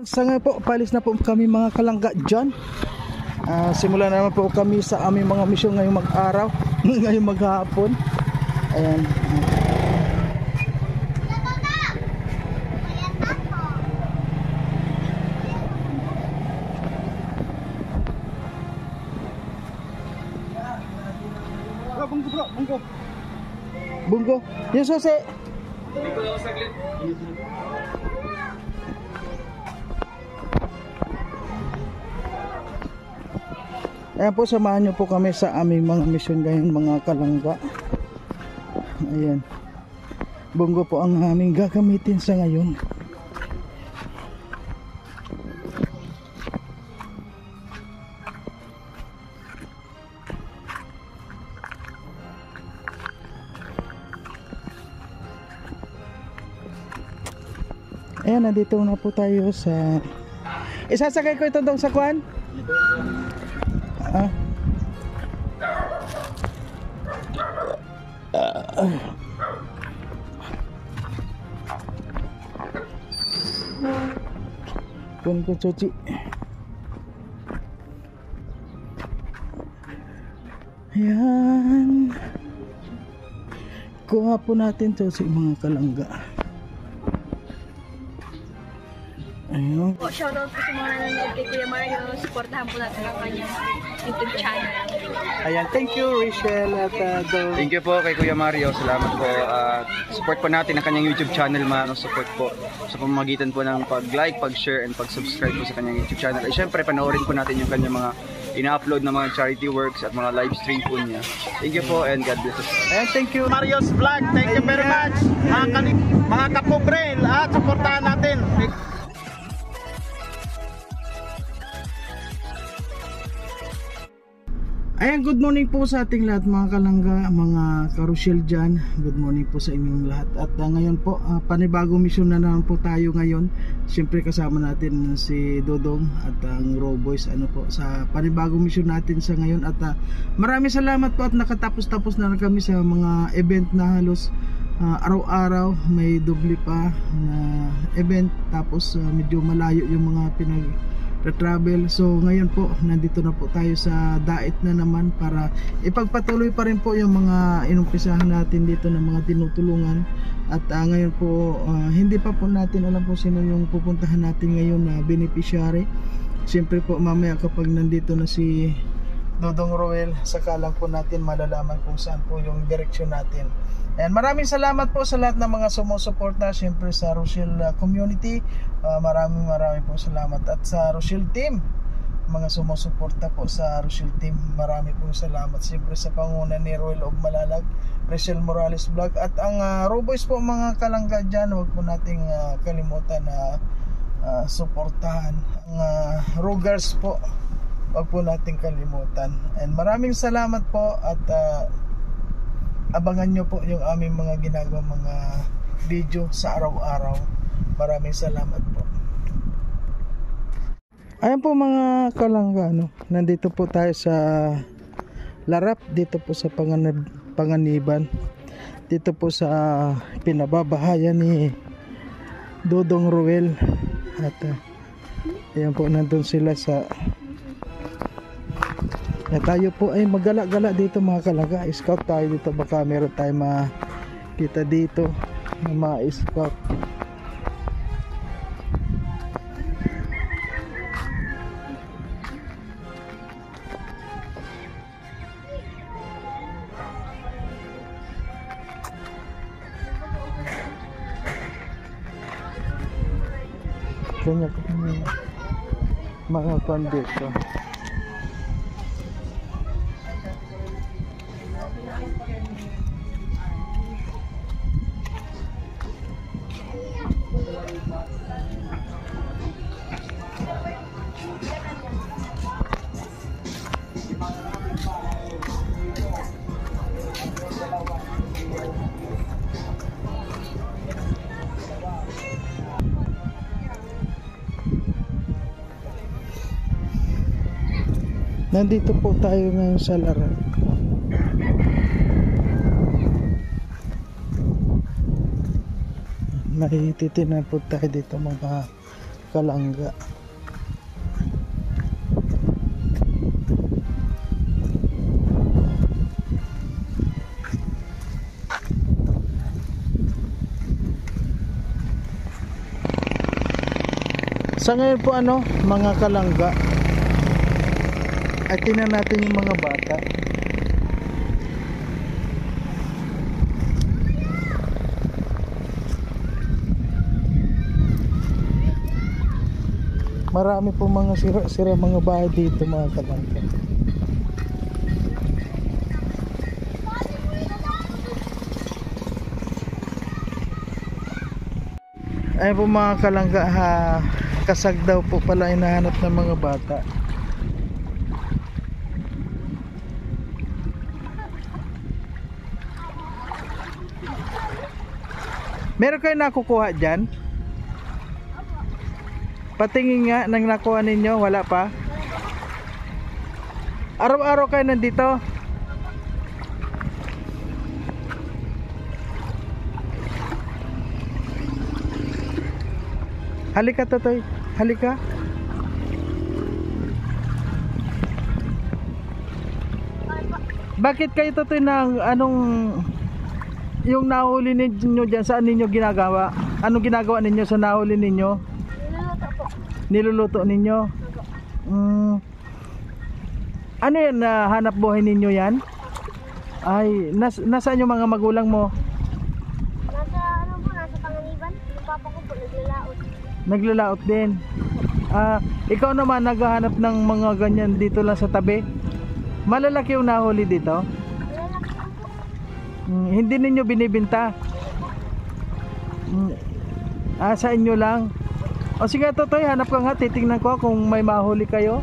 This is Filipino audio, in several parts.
Sa ngayon po, palis na po kami mga kalangga dyan. Simula na naman po kami sa aming mga misyon ngayong mag-araw. Ngayong maghapon. Ayan. Bunggo bro, bunggo. Bunggo. Yung susi. Hindi ko lang saglit. Ayan po, samahan nyo po kami sa aming mga misyon ngayon mga kalangga. Ayan. Bunggo po ang aming gagamitin sa ngayon. Ayan, nandito na po tayo sa... Isasakay ko ito doon sa kwan? Kun ko cuci. Ayan. Kuha po natin cuci mga kalangga. Ayun. Shoutout po sa mga nanonood kay Kuya Mario. Supportahan po natin ang kanyang YouTube channel. Ayan, thank you Rachel at Thank you po kay Kuya Mario. Salamat po. Support po natin ang kanyang YouTube channel. Support po sa pamamagitan po ng pag-like, pag-share, and pag-subscribe po sa kanyang YouTube channel. At syempre, panoorin po natin yung kanyang mga ina-upload na mga charity works at mga live stream po niya. Thank you po and God bless us. Ayan, thank you Mario's Vlog. Thank you very much. Mga kapobrel at supportahan natin. Ayan, good morning po sa ating lahat mga kalangga, mga karusyel dyan. Good morning po sa inyong lahat. At ngayon po, panibagong mission na naman po tayo ngayon. Siyempre kasama natin si Dodong at ang Raw Boys sa panibagong mission natin sa ngayon. At maraming salamat po at nakatapos-tapos na kami sa mga event na halos araw-araw. May doble pa na event, tapos medyo malayo yung mga travel. So ngayon po, nandito na po tayo sa Dait na naman para ipagpatuloy pa rin po yung mga inumpisahan natin dito ng mga tinutulungan. At ngayon po, hindi pa po natin alam po sino yung pupuntahan natin ngayon na beneficiary. Siyempre po mamaya kapag nandito na si Dodong Roel, saka lang po natin malalaman kung saan po yung direksyon natin. And maraming salamat po sa lahat ng mga sumusuporta, siyempre sa Rochelle community. Maraming po salamat. At sa Rochelle team, mga sumusuporta po sa Rochelle team, marami pong salamat. Siyempre sa panguna ni Roel of Malalag, Rachel Morales Vlog, at ang Raw Boys po mga kalangga dyan. Huwag po nating kalimutan na suportahan ang Rogers po. Huwag po nating kalimutan. And maraming salamat po at abangan nyo po yung aming mga ginagawa mga video sa araw-araw. Maraming salamat po. Ayan po mga kalangga, nandito po tayo sa Larap, dito po sa Panganiban, dito po sa pinababahayan ni Dodong Roel. At ayan po, nandun sila sa tayo po ay magala-gala dito mga kalangga. Scout tayo dito, baka meron tayo makita dito na mga scout. Ganyan po mga pandito. Nandito po tayo ngayon sa Larap. May titinan po tayo dito mga kalangga. Sa ngayon po mga kalangga, ay tingnan natin yung mga bata. Marami po mga sira mga bahay dito mga kalangga. Ay po mga kalangga, kasag daw po pala hinahanap ng mga bata. Meron kayo nakukuha dyan? Patingin nga nang nakuha ninyo, wala pa? Araw-araw kayo nandito? Halika Totoy, halika. Bakit kayo Totoy ng yung nahuli ninyo dyan, saan ninyo ginagawa? Anong ginagawa ninyo sa nahuli ninyo? Niluluto po. Niluluto ninyo? Ano yan, hanap buhay ninyo yan? Ay, nasaan yung mga magulang mo? Nasa Panganiban. Yung papa ko po naglalaot. Naglalaot din. Ikaw naman naghahanap ng mga ganyan dito lang sa tabi? Malalaki yung nahuli dito? Malalaki lang po. Hindi ninyo binibenta? Sa inyo lang? O sige Totoy, hanap ka nga, titingnan ko kung may mahuli kayo.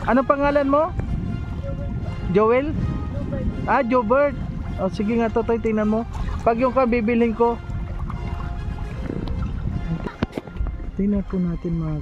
Anong pangalan mo? Joel? Jobert. O sige nga Totoy, tingnan mo. Pag yung bibilhin ko. Tingnan po natin mga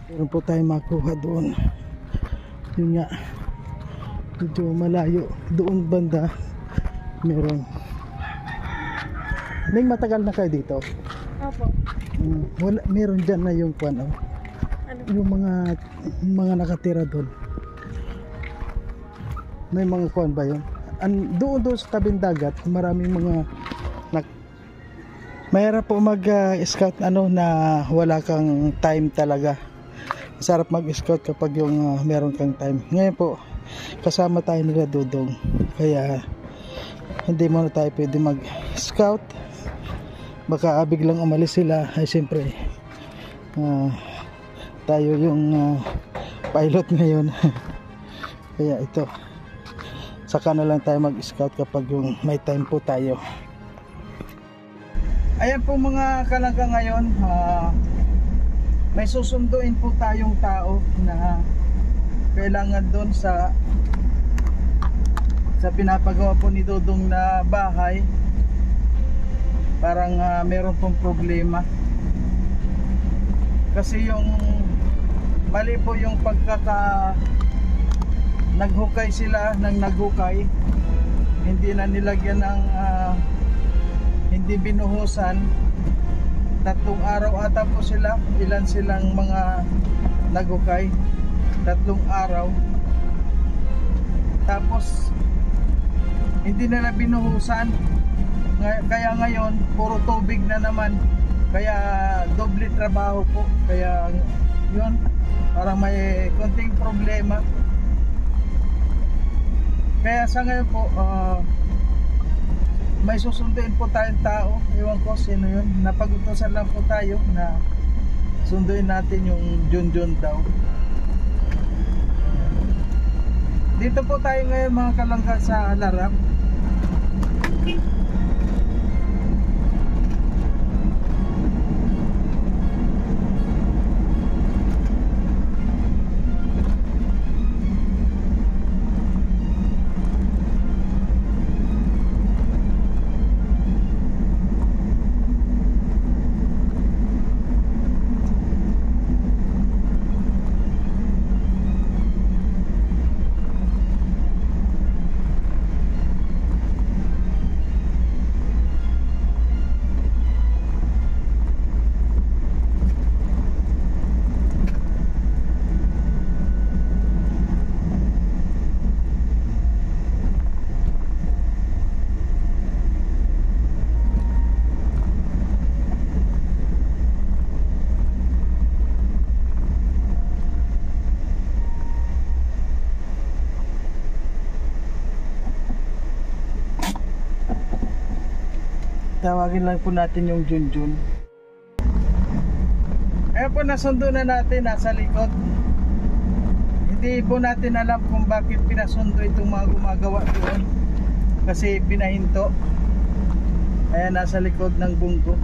meron po tayo makuha doon. Yun nga, medyo malayo doon banda. Meron. May matagal na kayo dito? Opo. Wala, meron dyan na yung yung mga nakatira doon. May mga kuwan ba yun? Doon sa tabing dagat, maraming mga mahirap po mag-scout na wala kang time talaga. Sarap mag-scout kapag yung meron kang time. Ngayon po, kasama tayo nila Dudong. Kaya hindi muna tayo pwede mag-scout. Baka biglang umalis sila. Ay siyempre, tayo yung pilot ngayon. Kaya ito, saka na lang tayo mag-scout kapag yung may time po tayo. Ayan po mga kalangga ngayon, may susunduin po tayong tao na kailangan doon sa pinapagawa po ni Dudong na bahay. Parang meron pong problema kasi yung mali po yung naghukay sila ng naghukay, hindi na nilagyan ng hindi binuhusan. 3 araw ata po sila, ilan silang mga naghukay. 3 araw. Tapos hindi na binuhusan. Kaya ngayon puro tubig na naman. Kaya doble trabaho po. Kaya yun, parang may konting problema. Kaya sa ngayon po may susunduin po tayong tao. Ewan ko sino yun. Napag-utosan lang po tayo na sunduin natin yung Junjun daw. Dito po tayo ngayon mga kalangga sa Larap. Tawagin lang po natin yung Junjun. Ayan po, nasundo na natin, nasa likod. Hindi po natin alam kung bakit pinasundo itong mga gumagawa doon. Kasi pinahinto. Ayan, nasa likod ng bunggo.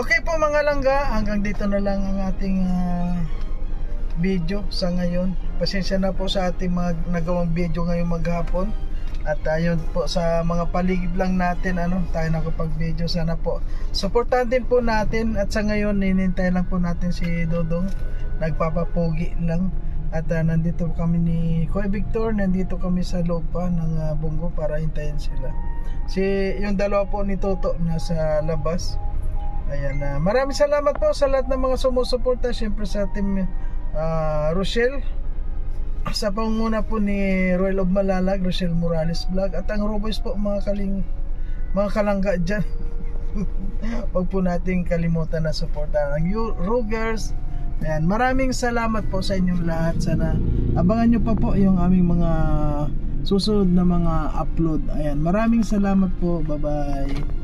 Okay po mga langga, hanggang dito na lang ang ating video sa ngayon. Pasensya na po sa ating mga nagawang video ngayong maghapon. At ayun po sa mga paligid lang natin, tayo nakapag-video. Sana po supportahan din po natin. At sa ngayon, ninintay lang po natin si Dodong. Nagpapapugi lang. At nandito kami ni Kuya Victor, nandito kami sa loob pa ng bunggo para hintayin sila. Yung dalawa po ni Toto nasa labas. Ayan, maraming salamat po sa lahat ng mga sumusuporta. Siyempre sa team Rochelle, sa pangunguna po ni Royal of Malalag, Rochelle Morales Vlog, at ang Roboys po, mga kalangga dyan. Huwag po nating kalimutan na suportahan ang Rugers. Ayan, maraming salamat po sa inyong lahat. Sana abangan nyo pa po yung aming mga susunod na mga upload. Ayan, maraming salamat po. Bye bye.